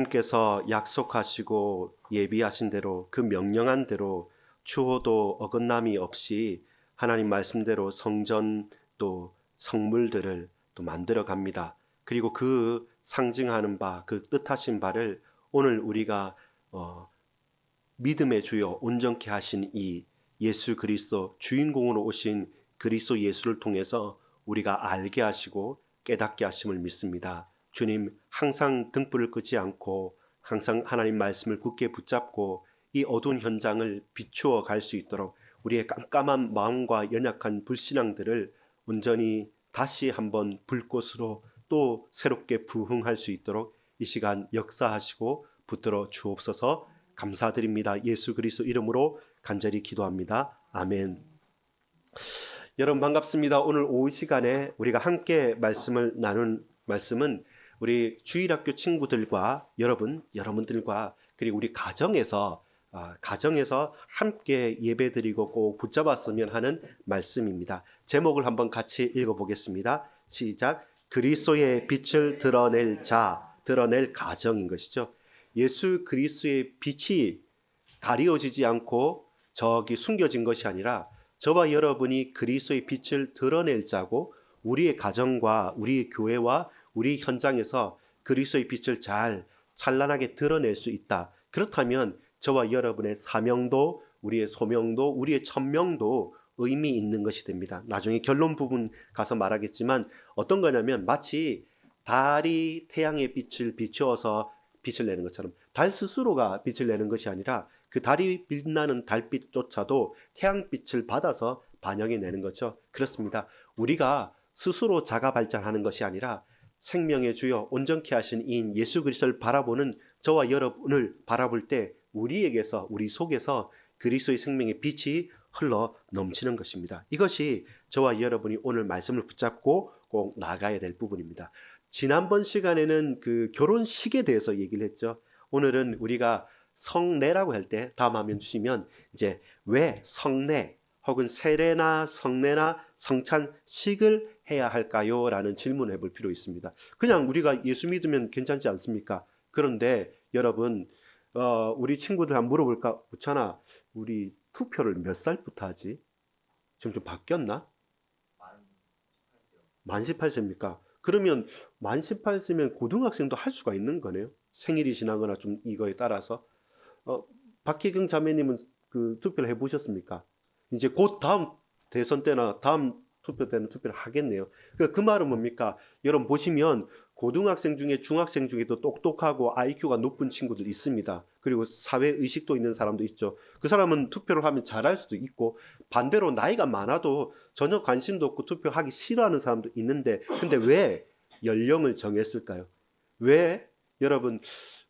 주님께서 약속하시고 예비하신 대로 그 명령한 대로 추호도 어긋남이 없이 하나님 말씀대로 성전 또 성물들을 또 만들어 갑니다. 그리고 그 상징하는 바, 그 뜻하신 바를 오늘 우리가 믿음의 주요 온전케 하신 이 예수 그리스도 주인공으로 오신 그리스도 예수를 통해서 우리가 알게 하시고 깨닫게 하심을 믿습니다. 주님 항상 등불을 끄지 않고 항상 하나님 말씀을 굳게 붙잡고 이 어두운 현장을 비추어 갈 수 있도록 우리의 깜깜한 마음과 연약한 불신앙들을 온전히 다시 한번 불꽃으로 또 새롭게 부흥할 수 있도록 이 시간 역사하시고 붙들어 주옵소서. 감사드립니다. 예수 그리스도 이름으로 간절히 기도합니다. 아멘. 여러분 반갑습니다. 오늘 오후 시간에 우리가 함께 말씀을 나눈 말씀은 우리 주일학교 친구들과 여러분들과 그리고 우리 가정에서 함께 예배드리고 꼭 붙잡았으면 하는 말씀입니다. 제목을 한번 같이 읽어보겠습니다. 시작. 그리스도의 빛을 드러낼 자, 드러낼 가정인 것이죠. 예수 그리스도의 빛이 가리워지지 않고 저기 숨겨진 것이 아니라 저와 여러분이 그리스도의 빛을 드러낼 자고 우리의 가정과 우리 교회와 우리 현장에서 그리스도의 빛을 잘 찬란하게 드러낼 수 있다. 그렇다면 저와 여러분의 사명도 우리의 소명도 우리의 천명도 의미 있는 것이 됩니다. 나중에 결론 부분 가서 말하겠지만 어떤 거냐면 마치 달이 태양의 빛을 비추어서 빛을 내는 것처럼 달 스스로가 빛을 내는 것이 아니라 그 달이 빛나는 달빛조차도 태양빛을 받아서 반영해 내는 거죠. 그렇습니다. 우리가 스스로 자가 발전하는 것이 아니라 생명의 주요 온전케 하신 이인 예수 그리스도를 바라보는 저와 여러분을 바라볼 때 우리에게서 우리 속에서 그리스도의 생명의 빛이 흘러 넘치는 것입니다. 이것이 저와 여러분이 오늘 말씀을 붙잡고 꼭 나가야 될 부분입니다. 지난번 시간에는 그 결혼식에 대해서 얘기를 했죠. 오늘은 우리가 성례라고 할 때 다음 화면 주시면 이제 왜 성례 혹은 세례나 성례나 성찬식을 해야 할까요? 라는 질문을 해볼 필요 있습니다. 그냥 우리가 예수 믿으면 괜찮지 않습니까? 그런데 여러분 우리 친구들 한번 물어볼까? 우찬아, 우리 투표를 몇 살부터 하지? 지금 좀 바뀌었나? 만 18세입니까? 그러면 만 18세면 고등학생도 할 수가 있는 거네요. 생일이 지나거나 좀 이거에 따라서. 박희경 자매님은 그 투표를 해보셨습니까? 이제 곧 다음 대선 때나 다음 투표 때는 투표를 하겠네요. 그 말은 뭡니까? 여러분 보시면 고등학생 중에 중학생 중에도 똑똑하고 IQ가 높은 친구들 있습니다. 그리고 사회의식도 있는 사람도 있죠. 그 사람은 투표를 하면 잘할 수도 있고 반대로 나이가 많아도 전혀 관심도 없고 투표하기 싫어하는 사람도 있는데 근데 왜 연령을 정했을까요? 왜 여러분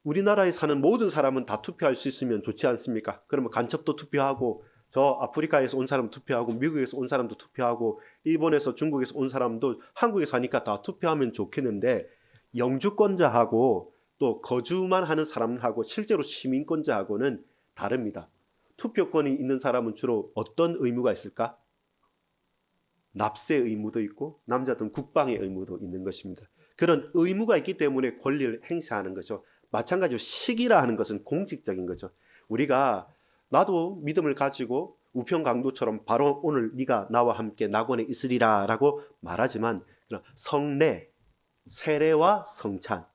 우리나라에 사는 모든 사람은 다 투표할 수 있으면 좋지 않습니까? 그러면 간첩도 투표하고 저 아프리카에서 온 사람 투표하고 미국에서 온 사람도 투표하고 일본에서 중국에서 온 사람도 한국에 사니까 다 투표하면 좋겠는데 영주권자하고 또 거주만 하는 사람하고 실제로 시민권자하고는 다릅니다. 투표권이 있는 사람은 주로 어떤 의무가 있을까? 납세 의무도 있고 남자든 국방의 의무도 있는 것입니다. 그런 의무가 있기 때문에 권리를 행사하는 거죠. 마찬가지로 식이라 하는 것은 공직적인 거죠. 우리가 나도 믿음을 가지고 우편 강도처럼 바로 오늘 네가 나와 함께 낙원에 있으리라 라고 말하지만 성례, 세례와 성찬,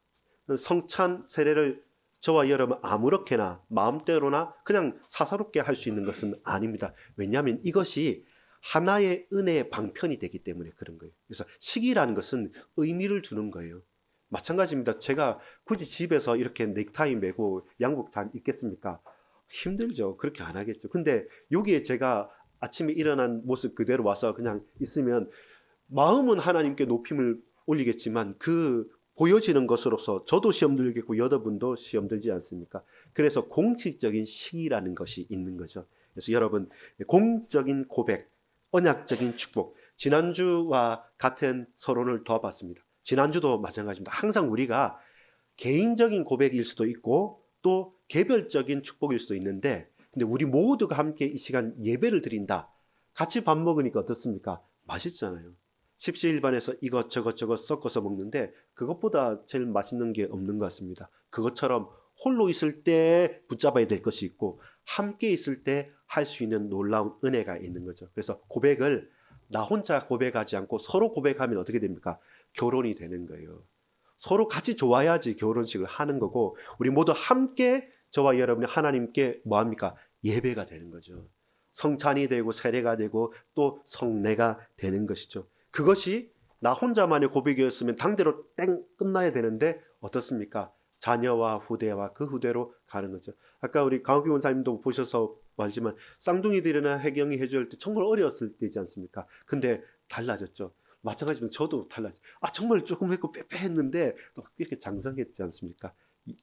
세례를 저와 여러분 아무렇게나 마음대로나 그냥 사사롭게 할 수 있는 것은 아닙니다. 왜냐하면 이것이 하나의 은혜의 방편이 되기 때문에 그런 거예요. 그래서 식이라는 것은 의미를 주는 거예요. 마찬가지입니다. 제가 굳이 집에서 이렇게 넥타이 매고 양복 잘 입겠습니까? 힘들죠. 그렇게 안 하겠죠. 근데 여기에 제가 아침에 일어난 모습 그대로 와서 그냥 있으면 마음은 하나님께 높임을 올리겠지만 그 보여지는 것으로서 저도 시험 들겠고 여러분도 시험 들지 않습니까? 그래서 공식적인 식이라는 것이 있는 거죠. 그래서 여러분 공적인 고백, 언약적인 축복, 지난주와 같은 서론을 더 봤습니다. 지난주도 마찬가지입니다. 항상 우리가 개인적인 고백일 수도 있고 또 개별적인 축복일 수도 있는데 근데 우리 모두가 함께 이 시간 예배를 드린다. 같이 밥 먹으니까 어떻습니까? 맛있잖아요. 십시일반에서 이것저것 섞어서 먹는데 그것보다 제일 맛있는 게 없는 것 같습니다. 그것처럼 홀로 있을 때 붙잡아야 될 것이 있고 함께 있을 때 할 수 있는 놀라운 은혜가 있는 거죠. 그래서 고백을 나 혼자 고백하지 않고 서로 고백하면 어떻게 됩니까? 결혼이 되는 거예요. 서로 같이 좋아야지 결혼식을 하는 거고 우리 모두 함께 저와 여러분이 하나님께 뭐합니까? 예배가 되는 거죠. 성찬이 되고 세례가 되고 또 성례가 되는 것이죠. 그것이 나 혼자만의 고백이었으면 당대로 땡 끝나야 되는데 어떻습니까? 자녀와 후대와 그 후대로 가는 거죠. 아까 우리 강욱기 원사님도 보셔서 말지만 쌍둥이들이나 혜경이 해줄 때 정말 어려웠을 때지 않습니까? 근데 달라졌죠. 마찬가지로 저도 달라졌죠. 정말 조금 했고 빼빼 했는데 또 이렇게 장성했지 않습니까?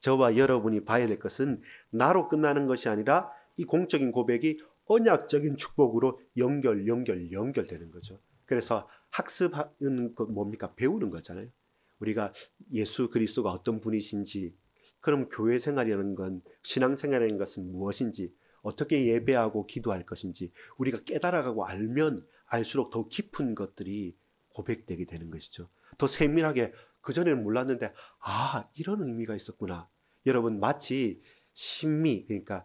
저와 여러분이 봐야 될 것은 나로 끝나는 것이 아니라 이 공적인 고백이 언약적인 축복으로 연결되는 거죠. 그래서 학습은 뭡니까? 배우는 거잖아요. 우리가 예수 그리스도가 어떤 분이신지, 그럼 교회 생활이라는 건, 신앙 생활이라는 것은 무엇인지, 어떻게 예배하고 기도할 것인지 우리가 깨달아가고 알면 알수록 더 깊은 것들이 고백되게 되는 것이죠. 더 세밀하게 그전에는 몰랐는데 이런 의미가 있었구나. 여러분 마치 신미, 그러니까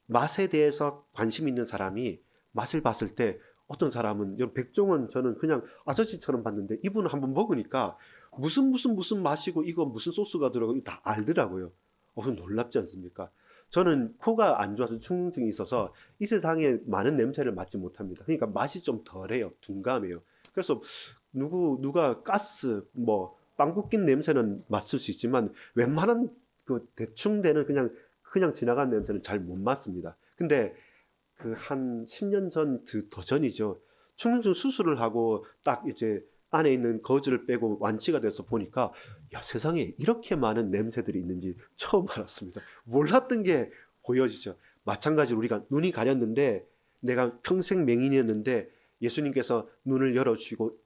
맛에 대해서 관심 있는 사람이 맛을 봤을 때 어떤 사람은 백종원 저는 그냥 아저씨처럼 봤는데 이분은 한번 먹으니까 무슨 맛이고 이거 무슨 소스가 들어가고 다 알더라고요. 놀랍지 않습니까? 저는 코가 안 좋아서 충농증이 있어서 이 세상에 많은 냄새를 맡지 못합니다. 그러니까 맛이 좀 덜해요. 둔감해요. 그래서 누가 가스 빵 굽긴 냄새는 맡을 수 있지만 웬만한 그 대충 되는 그냥 지나간 냄새는 잘 못 맡습니다. 근데 그 한 10년 전 더 전이죠. 충농증 수술을 하고 딱 이제 안에 있는 거즈를 빼고 완치가 돼서 보니까 세상에 이렇게 많은 냄새들이 있는지 처음 알았습니다. 몰랐던 게 보여지죠. 마찬가지로 우리가 눈이 가렸는데 내가 평생 맹인이었는데 예수님께서 눈을 열어주시고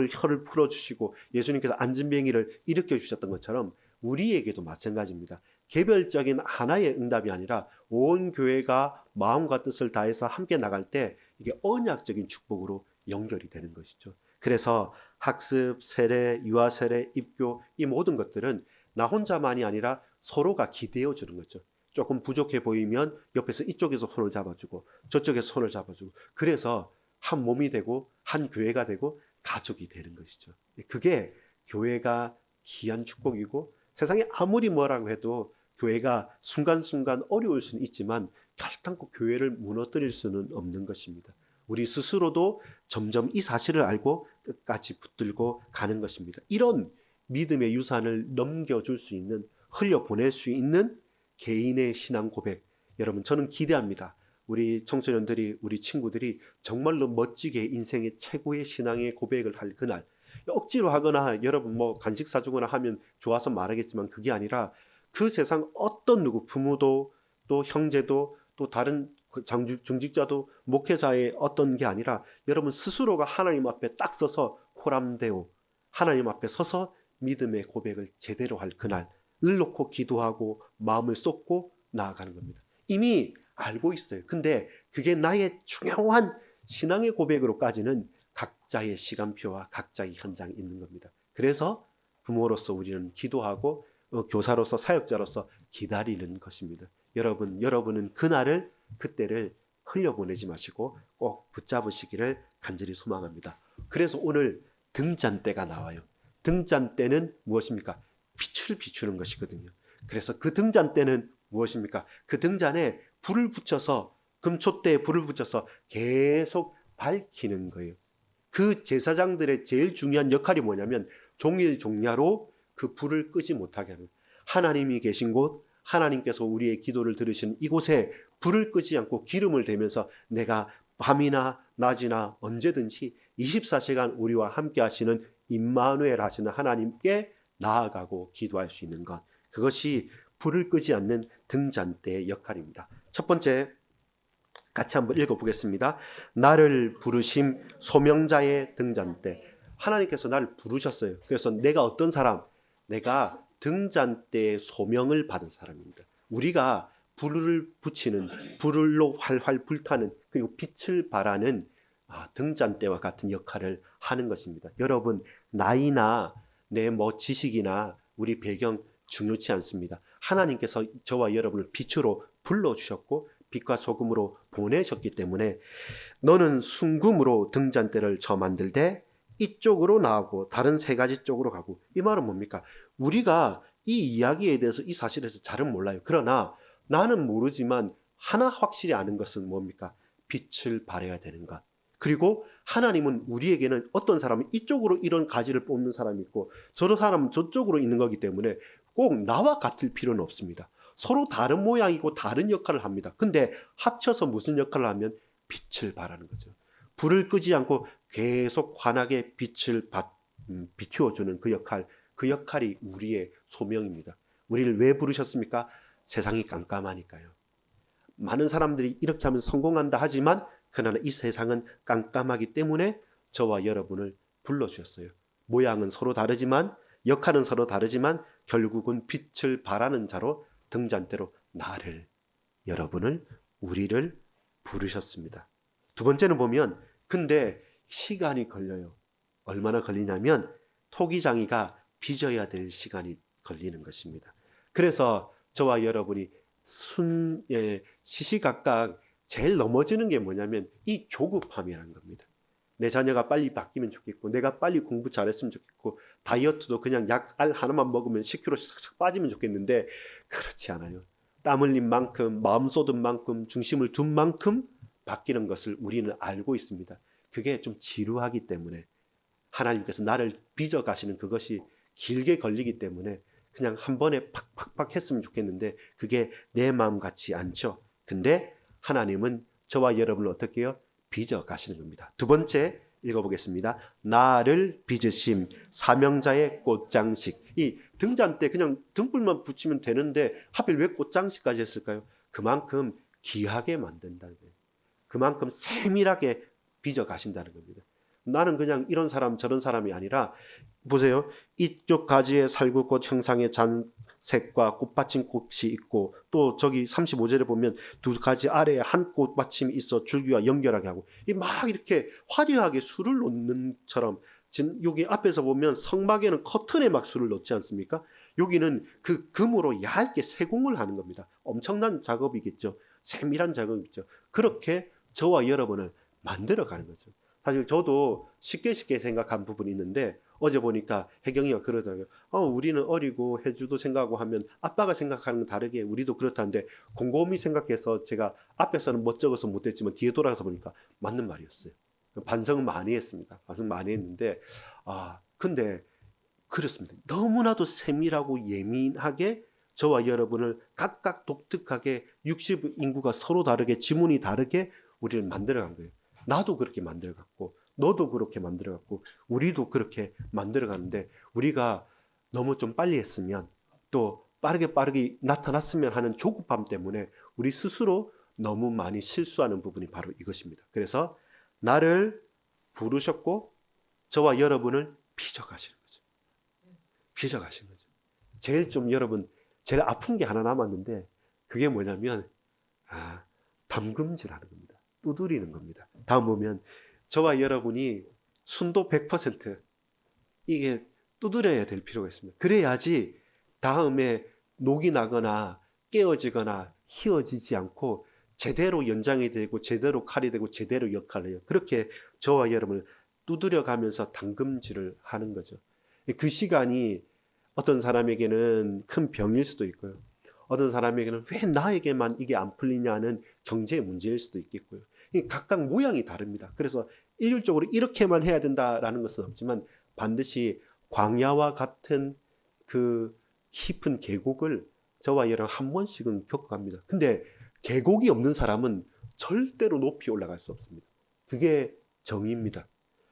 혀를 풀어주시고 예수님께서 안진뱅이를 일으켜 주셨던 것처럼 우리에게도 마찬가지입니다. 개별적인 하나의 응답이 아니라 온 교회가 마음과 뜻을 다해서 함께 나갈 때 이게 언약적인 축복으로 연결이 되는 것이죠. 그래서 학습, 세례, 유아 세례, 입교 이 모든 것들은 나 혼자만이 아니라 서로가 기대어 주는 거죠. 조금 부족해 보이면 옆에서 이쪽에서 손을 잡아주고 저쪽에서 손을 잡아주고 그래서 한 몸이 되고 한 교회가 되고 가족이 되는 것이죠. 그게 교회가 귀한 축복이고 세상에 아무리 뭐라고 해도 교회가 순간순간 어려울 수는 있지만 결단코 교회를 무너뜨릴 수는 없는 것입니다. 우리 스스로도 점점 이 사실을 알고 끝까지 붙들고 가는 것입니다. 이런 믿음의 유산을 넘겨줄 수 있는, 흘려보낼 수 있는 개인의 신앙 고백, 여러분 저는 기대합니다. 우리 청소년들이, 우리 친구들이 정말로 멋지게 인생의 최고의 신앙의 고백을 할 그날, 억지로 하거나 여러분 간식 사주거나 하면 좋아서 말하겠지만 그게 아니라 그 세상 어떤 누구, 부모도 또 형제도 또 다른 중직자도 목회자의 어떤 게 아니라 여러분 스스로가 하나님 앞에 딱 서서 호람되오 하나님 앞에 서서 믿음의 고백을 제대로 할 그날을 놓고 기도하고 마음을 쏟고 나아가는 겁니다. 이미 알고 있어요. 근데 그게 나의 중요한 신앙의 고백으로까지는 각자의 시간표와 각자의 현장이 있는 겁니다. 그래서 부모로서 우리는 기도하고 교사로서 사역자로서 기다리는 것입니다. 여러분은 그때를 흘려보내지 마시고 꼭 붙잡으시기를 간절히 소망합니다. 그래서 오늘 등잔대가 나와요. 등잔대는 무엇입니까? 빛을 비추는 것이거든요. 그래서 그 등잔대는 무엇입니까? 그 등잔에 불을 붙여서, 금촛대에 불을 붙여서 계속 밝히는 거예요. 그 제사장들의 제일 중요한 역할이 뭐냐면 종일 종야로 그 불을 끄지 못하게 하는, 하나님이 계신 곳, 하나님께서 우리의 기도를 들으시는 이곳에 불을 끄지 않고 기름을 대면서 내가 밤이나 낮이나 언제든지 24시간 우리와 함께 하시는 임마누엘 하시는 하나님께 나아가고 기도할 수 있는 것, 그것이 불을 끄지 않는 등잔대의 역할입니다. 첫 번째, 같이 한번 읽어보겠습니다. 나를 부르심 소명자의 등잔대. 하나님께서 나를 부르셨어요. 그래서 내가 어떤 사람? 내가 등잔대의 소명을 받은 사람입니다. 우리가 불을 붙이는, 불로 활활 불타는, 그리고 빛을 발하는 등잔대와 같은 역할을 하는 것입니다. 여러분, 나이나 내 지식이나 우리 배경 중요치 않습니다. 하나님께서 저와 여러분을 빛으로 불러주셨고 빛과 소금으로 보내셨기 때문에 너는 순금으로 등잔대를 저 만들되 이쪽으로 나오고 다른 세 가지 쪽으로 가고. 이 말은 뭡니까? 우리가 이 이야기에 대해서 이 사실에서 잘은 몰라요. 그러나 나는 모르지만 하나 확실히 아는 것은 뭡니까? 빛을 발해야 되는 것. 그리고 하나님은 우리에게는 어떤 사람은 이쪽으로 이런 가지를 뽑는 사람이 있고 저런 사람은 저쪽으로 있는 거기 때문에 꼭 나와 같을 필요는 없습니다. 서로 다른 모양이고 다른 역할을 합니다. 근데 합쳐서 무슨 역할을 하면 빛을 발하는 거죠. 불을 끄지 않고 계속 환하게 빛을 비추어주는 그 역할이 우리의 소명입니다. 우리를 왜 부르셨습니까? 세상이 깜깜하니까요. 많은 사람들이 이렇게 하면 성공한다 하지만 그러나 이 세상은 깜깜하기 때문에 저와 여러분을 불러주셨어요. 모양은 서로 다르지만 역할은 서로 다르지만 결국은 빛을 발하는 자로 등잔대로 나를, 여러분을, 우리를 부르셨습니다. 두 번째는 보면 근데 시간이 걸려요. 얼마나 걸리냐면 토기장이가 빚어야 될 시간이 걸리는 것입니다. 그래서 저와 여러분이 시시각각 제일 넘어지는 게 뭐냐면 이 조급함이라는 겁니다. 내 자녀가 빨리 바뀌면 좋겠고 내가 빨리 공부 잘했으면 좋겠고 다이어트도 그냥 약 알 하나만 먹으면 10kg 싹싹 빠지면 좋겠는데 그렇지 않아요. 땀 흘린 만큼 마음 쏟은 만큼 중심을 둔 만큼 바뀌는 것을 우리는 알고 있습니다. 그게 좀 지루하기 때문에 하나님께서 나를 빚어 가시는 그것이 길게 걸리기 때문에 그냥 한 번에 팍팍팍 했으면 좋겠는데 그게 내 마음 같지 않죠. 근데 하나님은 저와 여러분을 어떻게 해요? 빚어 가시는 겁니다. 두 번째 읽어보겠습니다. 나를 빚으심 사명자의 꽃장식. 이 등잔대 그냥 등불만 붙이면 되는데 하필 왜 꽃장식까지 했을까요? 그만큼 귀하게 만든다는 거예요. 그만큼 세밀하게 빚어 가신다는 겁니다. 나는 그냥 이런 사람 저런 사람이 아니라 보세요. 이쪽 가지에 살구꽃 형상의 잔색과 꽃받침 꽃이 있고 또 저기 35절에 보면 두 가지 아래에 한 꽃받침이 있어 줄기와 연결하게 하고 막 이렇게 화려하게 술을 놓는 처럼 여기 앞에서 보면 성막에는 커튼에 막 술을 놓지 않습니까? 여기는 그 금으로 얇게 세공을 하는 겁니다. 엄청난 작업이겠죠. 세밀한 작업이겠죠. 그렇게 저와 여러분을 만들어가는 거죠. 사실 저도 쉽게 생각한 부분이 있는데 어제 보니까 혜경이가 그러더라고요. 우리는 어리고 혜주도 생각하고 하면 아빠가 생각하는 건 다르게 우리도 그렇다는데 곰곰이 생각해서 제가 앞에서는 멋쩍어서 못했지만 뒤에 돌아가서 보니까 맞는 말이었어요. 반성은 많이 했습니다. 반성 많이 했는데 근데 그렇습니다. 너무나도 세밀하고 예민하게 저와 여러분을 각각 독특하게 60 인구가 서로 다르게 지문이 다르게 우리를 만들어간 거예요. 나도 그렇게 만들어갔고 너도 그렇게 만들어갔고 우리도 그렇게 만들어가는데 우리가 너무 좀 빨리 했으면 또 빠르게 나타났으면 하는 조급함 때문에 우리 스스로 너무 많이 실수하는 부분이 바로 이것입니다. 그래서 나를 부르셨고 저와 여러분을 빚어가시는 거죠. 빚어가시는 거죠. 여러분 제일 아픈 게 하나 남았는데 그게 뭐냐면 담금질하는 겁니다. 두드리는 겁니다. 다음 보면 저와 여러분이 순도 100% 이게 두드려야 될 필요가 있습니다. 그래야지 다음에 녹이 나거나 깨어지거나 휘어지지 않고 제대로 연장이 되고 제대로 칼이 되고 제대로 역할을 해요. 그렇게 저와 여러분을 두드려 가면서 담금질을 하는 거죠. 그 시간이 어떤 사람에게는 큰 병일 수도 있고요. 어떤 사람에게는 왜 나에게만 이게 안 풀리냐는 경제 문제일 수도 있겠고요. 각각 모양이 다릅니다. 그래서 일률적으로 이렇게만 해야 된다라는 것은 없지만 반드시 광야와 같은 그 깊은 계곡을 저와 여러분 한 번씩은 겪어갑니다. 근데 계곡이 없는 사람은 절대로 높이 올라갈 수 없습니다. 그게 정의입니다.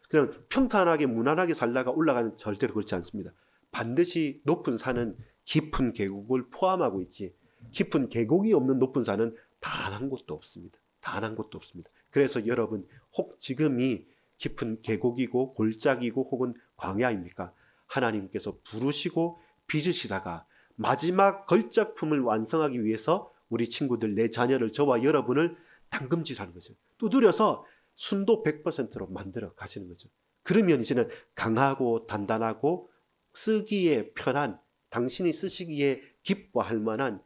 그냥 평탄하게 무난하게 살다가 올라가는 절대로 그렇지 않습니다. 반드시 높은 산은 깊은 계곡을 포함하고 있지 깊은 계곡이 없는 높은 산은 단 한 곳도 없습니다. 단 한 곳도 없습니다. 그래서 여러분 혹 지금이 깊은 계곡이고 골짜기고 혹은 광야입니까? 하나님께서 부르시고 빚으시다가 마지막 걸작품을 완성하기 위해서 우리 친구들 내 자녀를 저와 여러분을 담금질하는 거죠. 두드려서 순도 100%로 만들어 가시는 거죠. 그러면 이제는 강하고 단단하고 쓰기에 편한, 당신이 쓰시기에 기뻐할 만한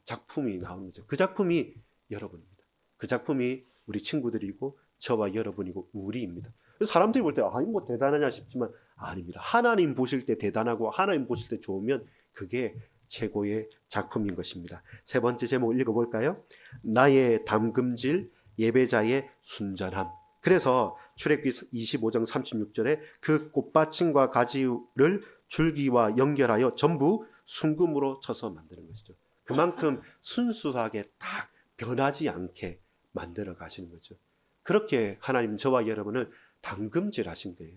작품이 나오는 거죠. 그 작품이 여러분입니다. 그 작품이 우리 친구들이고 저와 여러분이고 우리입니다. 그래서 사람들이 볼 때 아니 뭐 대단하냐 싶지만 아닙니다. 하나님 보실 때 대단하고 하나님 보실 때 좋으면 그게 최고의 작품인 것입니다. 세 번째 제목 읽어볼까요? 나의 담금질, 예배자의 순전함. 그래서 출애굽기 25장 36절에 그 꽃받침과 가지를 줄기와 연결하여 전부 순금으로 쳐서 만드는 것이죠. 그만큼 순수하게 딱 변하지 않게 만들어 가시는 거죠. 그렇게 하나님 저와 여러분을 담금질 하신 거예요.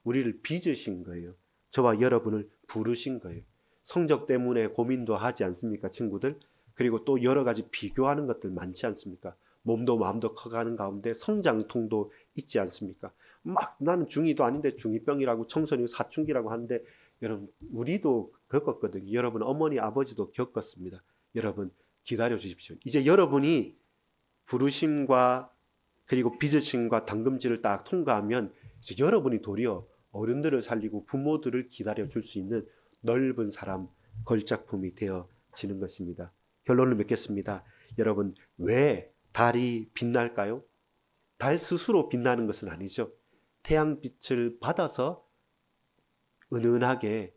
우리를 빚으신 거예요. 저와 여러분을 부르신 거예요. 성적 때문에 고민도 하지 않습니까, 친구들? 그리고 또 여러 가지 비교하는 것들 많지 않습니까? 몸도 마음도 커가는 가운데 성장통도 있지 않습니까? 막 나는 중2도 아닌데 중2병이라고 청소년 사춘기라고 하는데 여러분 우리도 겪었거든요. 여러분 어머니 아버지도 겪었습니다. 여러분 기다려 주십시오. 이제 여러분이 부르심과 그리고 빚으심과 담금질을 딱 통과하면 이제 여러분이 도리어 어른들을 살리고 부모들을 기다려 줄 수 있는 넓은 사람, 걸작품이 되어지는 것입니다. 결론을 맺겠습니다. 여러분 왜 달이 빛날까요? 달 스스로 빛나는 것은 아니죠. 태양빛을 받아서 은은하게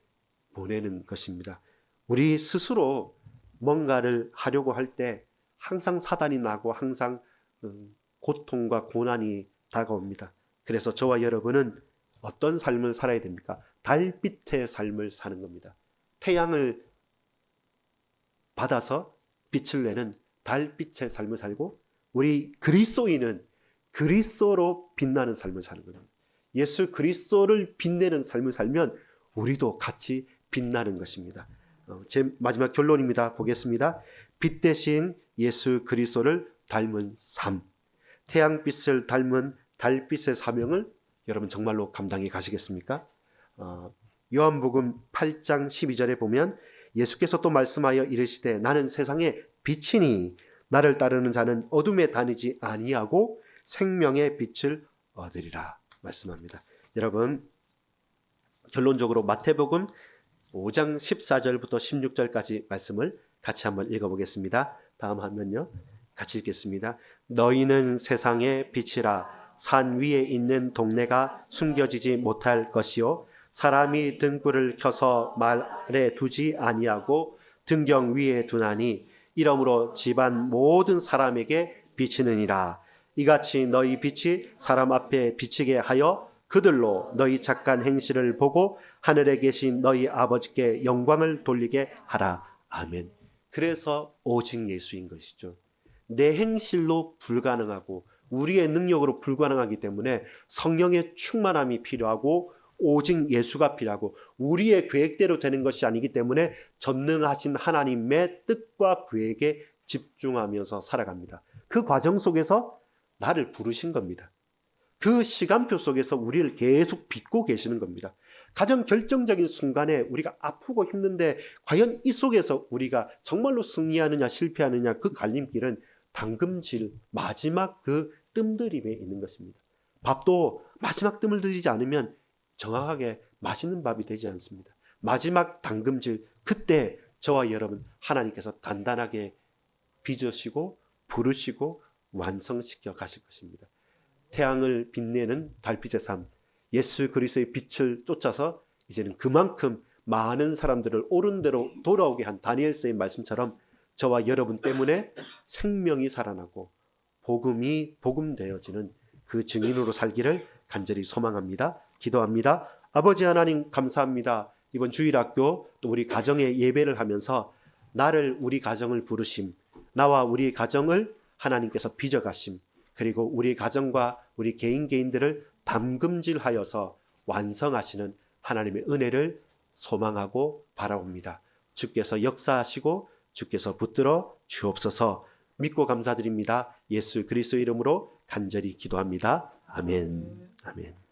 보내는 것입니다. 우리 스스로 뭔가를 하려고 할 때 항상 사단이 나고 항상 고통과 고난이 다가옵니다. 그래서 저와 여러분은 어떤 삶을 살아야 됩니까? 달빛의 삶을 사는 겁니다. 태양을 받아서 빛을 내는 달빛의 삶을 살고 우리 그리스도인은 그리스도로 빛나는 삶을 사는 겁니다. 예수 그리스도를 빛내는 삶을 살면 우리도 같이 빛나는 것입니다. 제 마지막 결론입니다. 보겠습니다. 빛 대신 예수 그리스도를 닮은 삶. 태양빛을 닮은 달빛의 사명을 여러분 정말로 감당해 가시겠습니까? 요한복음 8장 12절에 보면 예수께서 또 말씀하여 이르시되 나는 세상의 빛이니 나를 따르는 자는 어둠에 다니지 아니하고 생명의 빛을 얻으리라 말씀합니다. 여러분 결론적으로 마태복음 5장 14절부터 16절까지 말씀을 같이 한번 읽어보겠습니다. 다음 화면요. 같이 읽겠습니다. 너희는 세상의 빛이라. 산 위에 있는 동네가 숨겨지지 못할 것이요 사람이 등불을 켜서 말에 두지 아니하고 등경 위에 두나니 이러므로 집안 모든 사람에게 비치느니라. 이같이 너희 빛이 사람 앞에 비치게 하여 그들로 너희 착한 행실을 보고 하늘에 계신 너희 아버지께 영광을 돌리게 하라. 아멘. 그래서 오직 예수인 것이죠. 내 행실로 불가능하고 우리의 능력으로 불가능하기 때문에 성령의 충만함이 필요하고 오직 예수가 필요하고 우리의 계획대로 되는 것이 아니기 때문에 전능하신 하나님의 뜻과 계획에 집중하면서 살아갑니다. 그 과정 속에서 나를 부르신 겁니다. 그 시간표 속에서 우리를 계속 빚고 계시는 겁니다. 가장 결정적인 순간에 우리가 아프고 힘든데 과연 이 속에서 우리가 정말로 승리하느냐 실패하느냐 그 갈림길은 담금질 마지막 그 뜸들임에 있는 것입니다. 밥도 마지막 뜸을 들이지 않으면 정확하게 맛있는 밥이 되지 않습니다. 마지막 담금질 그때 저와 여러분 하나님께서 단단하게 빚으시고 부르시고 완성시켜 가실 것입니다. 태양을 빛내는 달빛의 삶, 예수 그리스도의 빛을 쫓아서 이제는 그만큼 많은 사람들을 옳은 대로 돌아오게 한 다니엘서의 말씀처럼 저와 여러분 때문에 생명이 살아나고 복음이 복음되어지는 그 증인으로 살기를 간절히 소망합니다. 기도합니다. 아버지 하나님 감사합니다. 이번 주일학교 또 우리 가정의 예배를 하면서 나를 우리 가정을 부르심, 나와 우리 가정을 하나님께서 빚어가심, 그리고 우리 가정과 우리 개인들을 담금질하여서 완성하시는 하나님의 은혜를 소망하고 바라옵니다. 주께서 역사하시고 주께서 붙들어 주옵소서. 믿고 감사드립니다. 예수 그리스도 이름으로 간절히 기도합니다. 아멘. 아멘.